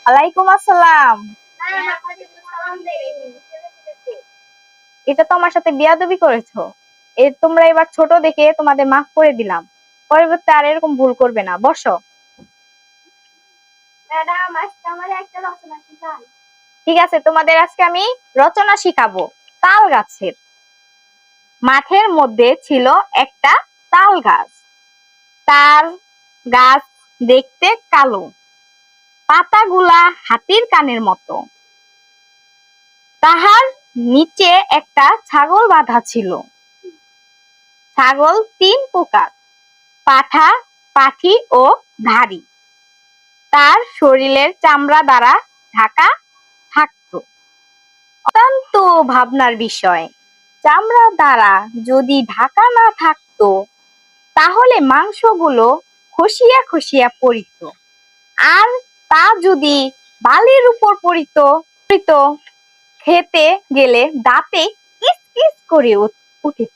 ওয়ালাইকুম আসসালাম। এটা তো আমার সাথে বিয়াদবি করেছো। তোমরা এবার ছোট দেখে তোমাদের মাফ করে দিলাম, পরবর্তী আর এরকম ভুল করবে না। বসো। ঠিক আছে, তোমাদের আজকে আমি রচনা শিখাবো। তাল গাছের। মাঠের মধ্যে ছিল একটা তাল গাছ। তাল গাছ দেখতে কালো, পাতাগুলা হাতির কানের মতো। তাহার নিচে একটা ছাগল বাঁধা ছিল। ছাগল তিন প্রকার, পাঠা, পাঠি ও ধাড়ি। তার শরীরের চামড়া দ্বারা ঢাকা থাকতো। অত্যন্ত ভাবনার বিষয়। চামড়া দ্বারা যদি ঢাকা না থাকতো, তাহলে মাংসগুলো খসিয়া খসিয়া পড়িত। আর তা যদি বালির উপর পড়িত, খেতে গেলে দাঁতে কিস কিস করে উঠিত।